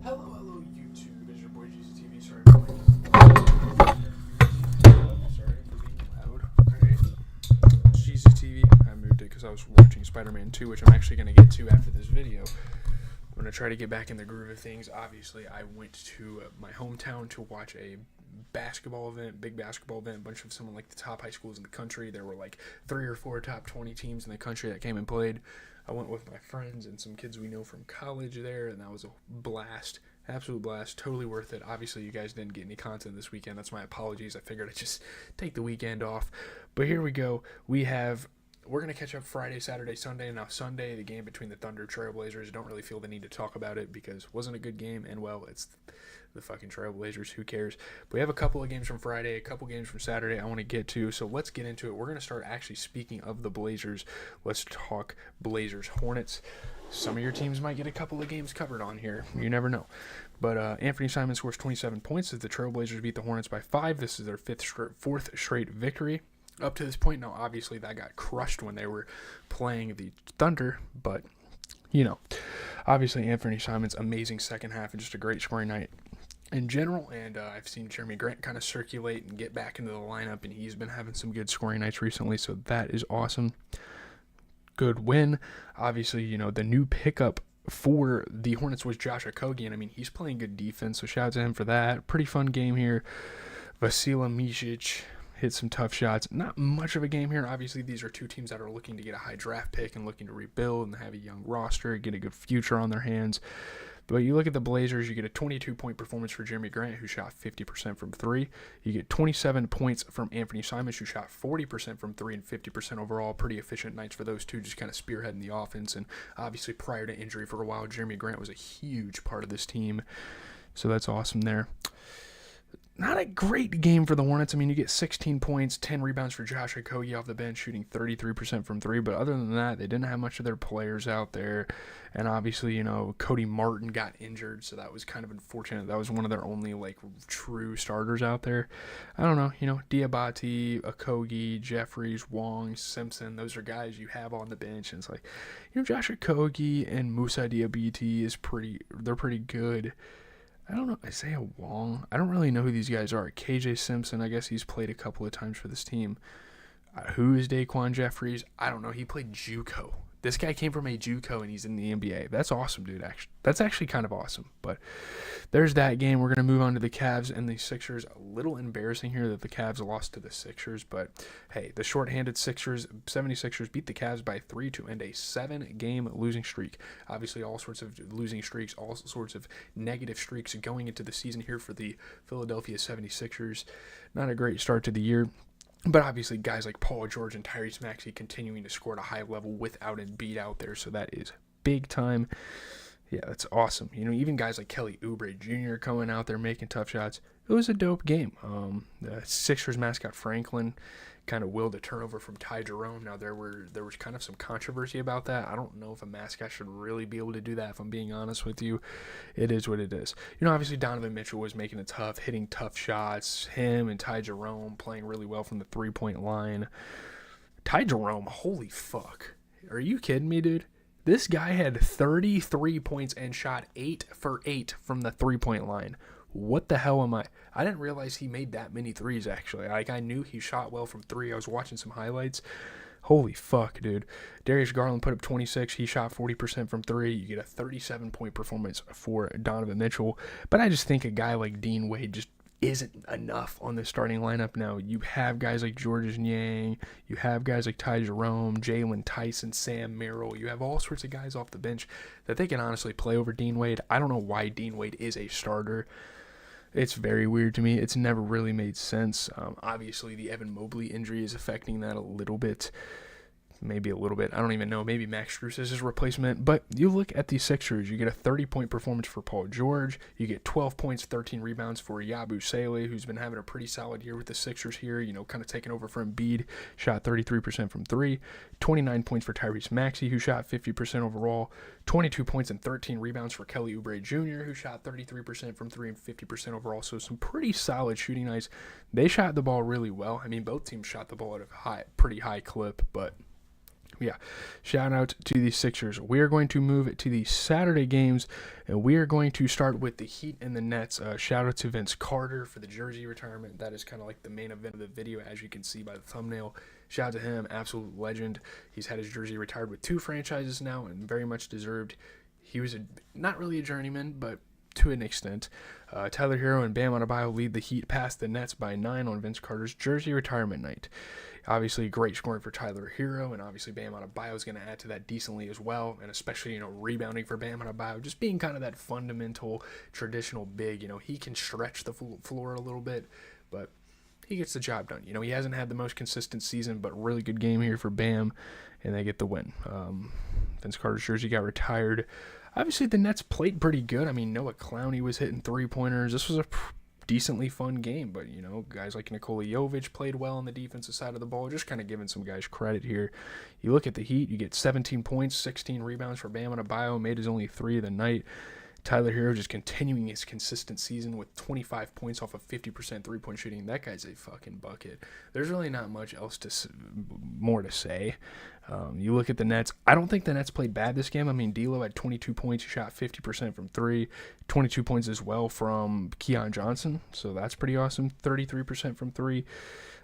Hello, YouTube. It's your boy GCTV. Sorry for being loud. Alright. GCTV. I moved it because I was watching Spider-Man 2, which I'm actually going to get to after this video. I'm going to try to get back in the groove of things. Obviously, I went to my hometown to watch a basketball event, big basketball event, a bunch of some of like the top high schools in the country. There were like 3 or 4 top 20 teams in the country that came and played. I went with my friends and some kids we know from college there, and that was a blast. Absolute blast. Totally worth it. Obviously, you guys didn't get any content this weekend. That's my apologies. I figured I'd just take the weekend off. But here we go. We're going to catch up Friday, Saturday, Sunday. Now, Sunday, the game between the Thunder and Trailblazers. I don't really feel the need to talk about it because it wasn't a good game. And, well, it's the fucking Trailblazers. Who cares? But we have a couple of games from Friday, a couple games from Saturday I want to get to. So let's get into it. We're going to start actually speaking of the Blazers. Let's talk Blazers Hornets. Some of your teams might get a couple of games covered on here. You never know. But Anthony Simons scores 27 points as the Trailblazers beat the Hornets by 5. This is their fourth straight victory. Up to this point, now obviously that got crushed when they were playing the Thunder, but, you know, obviously Anthony Simons, amazing second half and just a great scoring night in general, and I've seen Jeremy Grant kind of circulate and get back into the lineup, and he's been having some good scoring nights recently, so that is awesome. Good win. Obviously, you know, the new pickup for the Hornets was Josh Okogie, and I mean, he's playing good defense, so shout out to him for that. Pretty fun game here. Vasilij Micic hit some tough shots. Not much of a game here. Obviously, these are two teams that are looking to get a high draft pick and looking to rebuild and have a young roster, get a good future on their hands. But you look at the Blazers, you get a 22-point performance for Jeremy Grant, who shot 50% from 3. You get 27 points from Anthony Simons, who shot 40% from 3 and 50% overall. Pretty efficient nights for those two, just kind of spearheading the offense. And obviously, prior to injury for a while, Jeremy Grant was a huge part of this team. So that's awesome there. Not a great game for the Hornets. I mean, you get 16 points, 10 rebounds for Josh Okogie off the bench, shooting 33% from 3. But other than that, they didn't have much of their players out there. And obviously, you know, Cody Martin got injured, so that was kind of unfortunate. That was one of their only, like, true starters out there. I don't know, you know, Diabate, Okogie, Jeffries, Wong, Simpson, those are guys you have on the bench. And it's like, you know, Josh Okogie and Musa Diabate they're pretty good. I don't know, Isaiah Wong. I don't really know who these guys are. KJ Simpson, I guess he's played a couple of times for this team. Who is Daquan Jeffries? I don't know. He played JUCO. This guy came from a JUCO and he's in the NBA. That's awesome, dude. That's actually kind of awesome. But there's that game. We're going to move on to the Cavs and the Sixers. A little embarrassing here that the Cavs lost to the Sixers. But, hey, the shorthanded 76ers beat the Cavs by 3 to end a 7-game losing streak. Obviously, all sorts of losing streaks, all sorts of negative streaks going into the season here for the Philadelphia 76ers. Not a great start to the year. But obviously, guys like Paul George and Tyrese Maxey continuing to score at a high level without Embiid out there, so that is big time. Yeah, that's awesome. You know, even guys like Kelly Oubre Jr. coming out there making tough shots. It was a dope game. The Sixers mascot Franklin kind of willed a turnover from Ty Jerome. Now, there was kind of some controversy about that. I don't know if a mascot should really be able to do that, if I'm being honest with you. It is what it is. You know, obviously, Donovan Mitchell was making it tough, hitting tough shots. Him and Ty Jerome playing really well from the three-point line. Ty Jerome, holy fuck. Are you kidding me, dude? This guy had 33 points and shot 8 for 8 from the three-point line. What the hell am I? I didn't realize he made that many threes, actually. Like, I knew he shot well from 3. I was watching some highlights. Holy fuck, dude. Darius Garland put up 26. He shot 40% from 3. You get a 37-point performance for Donovan Mitchell. But I just think a guy like Dean Wade just isn't enough on the starting lineup now. You have guys like Georges Niang. You have guys like Ty Jerome, Jalen Tyson, Sam Merrill. You have all sorts of guys off the bench that they can honestly play over Dean Wade. I don't know why Dean Wade is a starter. It's very weird to me. It's never really made sense. Obviously, the Evan Mobley injury is affecting that a little bit. Maybe a little bit. I don't even know. Maybe Max Strus is his replacement. But you look at the Sixers. You get a 30-point performance for Paul George. You get 12 points, 13 rebounds for Yabusele, who's been having a pretty solid year with the Sixers here. You know, kind of taking over from Embiid. Shot 33% from 3. 29 points for Tyrese Maxey, who shot 50% overall. 22 points and 13 rebounds for Kelly Oubre Jr., who shot 33% from 3 and 50% overall. So some pretty solid shooting nights. They shot the ball really well. I mean, both teams shot the ball at a pretty high clip, but Yeah. Shout out to the Sixers. We are going to move to the Saturday games, and we are going to start with the Heat and the Nets. Shout out to Vince Carter for the jersey retirement. That is kind of like the main event of the video, as you can see by the thumbnail. Shout out to him, absolute legend. He's had his jersey retired with 2 franchises now, and very much deserved. He was not really a journeyman, but to an extent. Tyler Hero and Bam Adebayo lead the Heat past the Nets by 9 on Vince Carter's jersey retirement night. Obviously, great scoring for Tyler Hero, and obviously Bam Adebayo is going to add to that decently as well, and especially, rebounding for Bam Adebayo, just being kind of that fundamental, traditional big. He can stretch the floor a little bit, but he gets the job done. He hasn't had the most consistent season, but really good game here for Bam, and they get the win. Vince Carter's jersey got retired. Obviously, the Nets played pretty good. I mean, Noah Clowney was hitting 3-pointers. This was a decently fun game, but, guys like Nikola Jovic played well on the defensive side of the ball. Just kind of giving some guys credit here. You look at the Heat, you get 17 points, 16 rebounds for Bam Adebayo, made his only 3 of the night. Tyler Hero just continuing his consistent season with 25 points off of 50% three-point shooting. That guy's a fucking bucket. There's really not much else more to say. You look at the Nets. I don't think the Nets played bad this game. I mean, D'Lo had 22 points. He shot 50% from 3. 22 points as well from Keon Johnson. So that's pretty awesome. 33% from 3.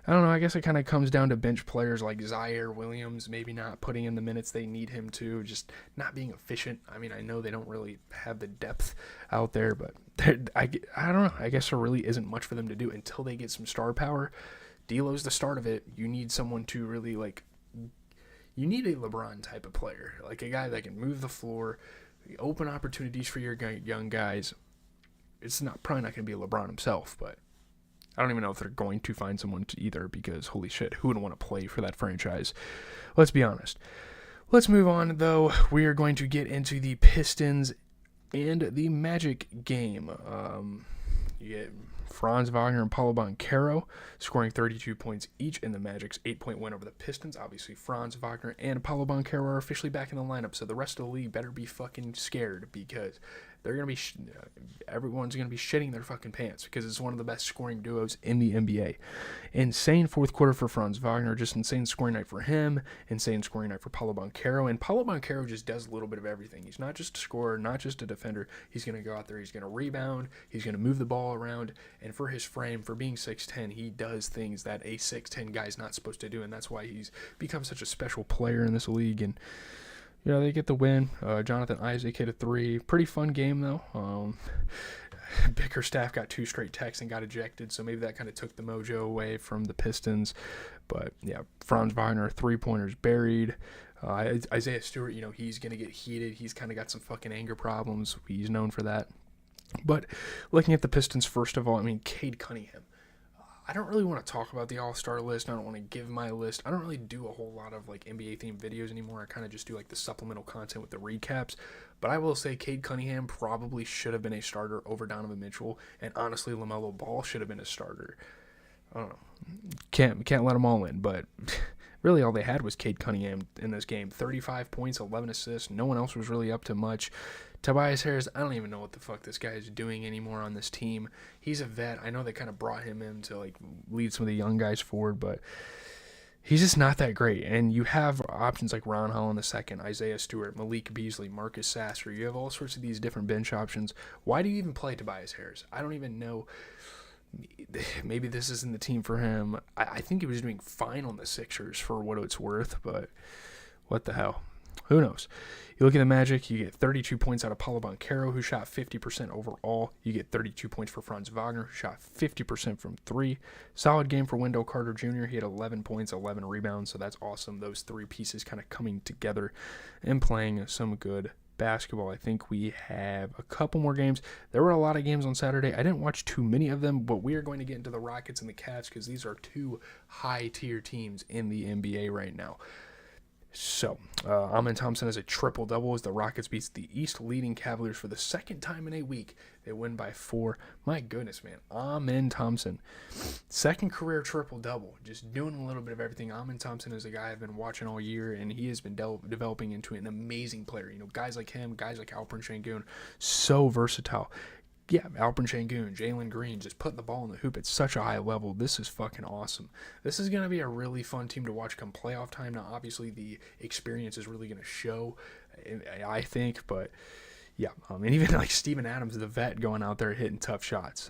I don't know. I guess it kind of comes down to bench players like Zaire Williams maybe not putting in the minutes they need him to, just not being efficient. I mean, I know they don't really have the depth out there, but I don't know. I guess there really isn't much for them to do until they get some star power. D'Lo's the start of it. You need someone to really, you need a LeBron type of player, like a guy that can move the floor, open opportunities for your young guys. It's probably not going to be LeBron himself, but I don't even know if they're going to find someone to either, because holy shit, who would want to play for that franchise? Let's be honest. Let's move on, though. We are going to get into the Pistons and the Magic game. You get Franz Wagner and Paolo Banchero scoring 32 points each in the Magic's 8-point win over the Pistons. Obviously, Franz Wagner and Paolo Banchero are officially back in the lineup, so the rest of the league better be fucking scared, because they're going to be everyone's going to be shitting their fucking pants, because it's one of the best scoring duos in the NBA. Insane fourth quarter for Franz Wagner, just insane scoring night for him, insane scoring night for Paolo Banchero, and Paolo Banchero just does a little bit of everything. He's not just a scorer, not just a defender. He's going to go out there, he's going to rebound, he's going to move the ball around, and for his frame, for being 6'10", he does things that a 6'10" guy's not supposed to do, and that's why he's become such a special player in this league. And they get the win. Jonathan Isaac hit a 3. Pretty fun game, though. Bickerstaff got 2 straight techs and got ejected, so maybe that kind of took the mojo away from the Pistons. But, yeah, Franz Wagner, 3-pointers buried. Isaiah Stewart, he's going to get heated. He's kind of got some fucking anger problems. He's known for that. But looking at the Pistons, first of all, Cade Cunningham. I don't really want to talk about the All-Star list. I don't want to give my list. I don't really do a whole lot of NBA-themed videos anymore. I kind of just do the supplemental content with the recaps. But I will say Cade Cunningham probably should have been a starter over Donovan Mitchell, and honestly, LaMelo Ball should have been a starter. I don't know. Can't let them all in, but really all they had was Cade Cunningham in this game. 35 points, 11 assists. No one else was really up to much. Tobias Harris, I don't even know what the fuck this guy is doing anymore on this team. He's a vet. I know they kind of brought him in to lead some of the young guys forward, but he's just not that great. And you have options like Ron Holland II, Isaiah Stewart, Malik Beasley, Marcus Sasser. You have all sorts of these different bench options. Why do you even play Tobias Harris? I don't even know. Maybe this isn't the team for him. I think he was doing fine on the Sixers for what it's worth, but what the hell? Who knows? You look at the Magic, you get 32 points out of Paolo Banchero, who shot 50% overall. You get 32 points for Franz Wagner, who shot 50% from 3. Solid game for Wendell Carter Jr. He had 11 points, 11 rebounds, so that's awesome. Those 3 pieces kind of coming together and playing some good basketball. I think we have a couple more games. There were a lot of games on Saturday. I didn't watch too many of them, but we are going to get into the Rockets and the Cavs, because these are 2 high-tier teams in the NBA right now. So, Amen Thompson has a triple-double as the Rockets beats the East-leading Cavaliers for the second time in a week. They win by 4. My goodness, man. Amen Thompson. Second career triple-double. Just doing a little bit of everything. Amen Thompson is a guy I've been watching all year, and he has been developing into an amazing player. Guys like him, guys like Alperen Sengun, so versatile. yeah, Alperen Şengün, Jalen Green, just putting the ball in the hoop at such a high level. This is fucking awesome. This is going to be a really fun team to watch come playoff time. Now, obviously, the experience is really going to show, I think, but yeah, and even like Steven Adams, the vet, going out there hitting tough shots.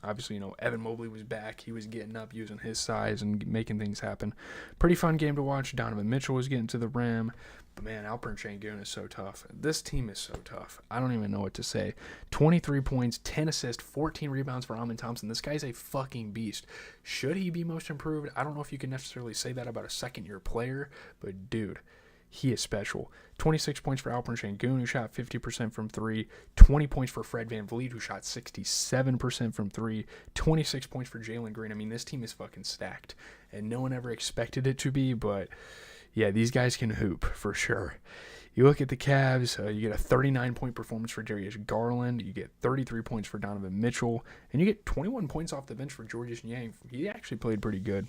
Obviously, Evan Mobley was back. He was getting up, using his size and making things happen. Pretty fun game to watch. Donovan Mitchell was getting to the rim. But man, Alperen Şengün is so tough. This team is so tough. I don't even know what to say. 23 points, 10 assists, 14 rebounds for Amen Thompson. This guy's a fucking beast. Should he be most improved? I don't know if you can necessarily say that about a second-year player, but dude, he is special. 26 points for Alperen Şengün, who shot 50% from 3. 20 points for Fred VanVleet, who shot 67% from 3. 26 points for Jalen Green. I mean, this team is fucking stacked. And no one ever expected it to be, but yeah, these guys can hoop for sure. You look at the Cavs, you get a 39-point performance for Darius Garland. You get 33 points for Donovan Mitchell. And you get 21 points off the bench for Georges Niang. He actually played pretty good.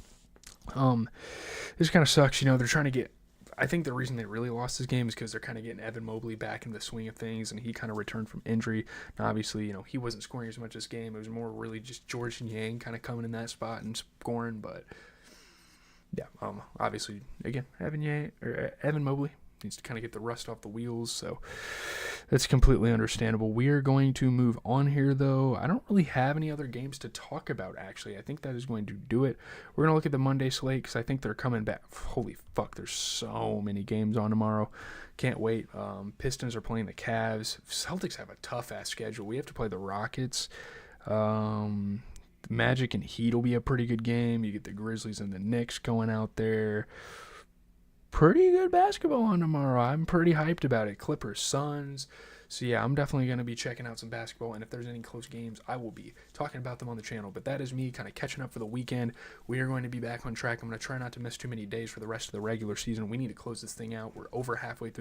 This kind of sucks. They're trying to get... I think the reason they really lost this game is because they're kind of getting Evan Mobley back in the swing of things, and he kind of returned from injury. Now, obviously, he wasn't scoring as much this game. It was more really just Georges Niang kind of coming in that spot and scoring, but... yeah, obviously, again, Evan Mobley needs to kind of get the rust off the wheels, so that's completely understandable. We are going to move on here, though. I don't really have any other games to talk about, actually. I think that is going to do it. We're going to look at the Monday slate because I think they're coming back. Holy fuck, there's so many games on tomorrow. Can't wait. Pistons are playing the Cavs. Celtics have a tough-ass schedule. We have to play the Rockets. Magic and Heat will be a pretty good game. You get the Grizzlies and the Knicks going out there. Pretty good basketball on tomorrow. I'm pretty hyped about it. Clippers, Suns. So yeah, I'm definitely going to be checking out some basketball, and if there's any close games, I will be talking about them on the channel. But that is me kind of catching up for the weekend. We are going to be back on track. I'm going to try not to miss too many days for the rest of the regular season. We need to close this thing out. We're over halfway through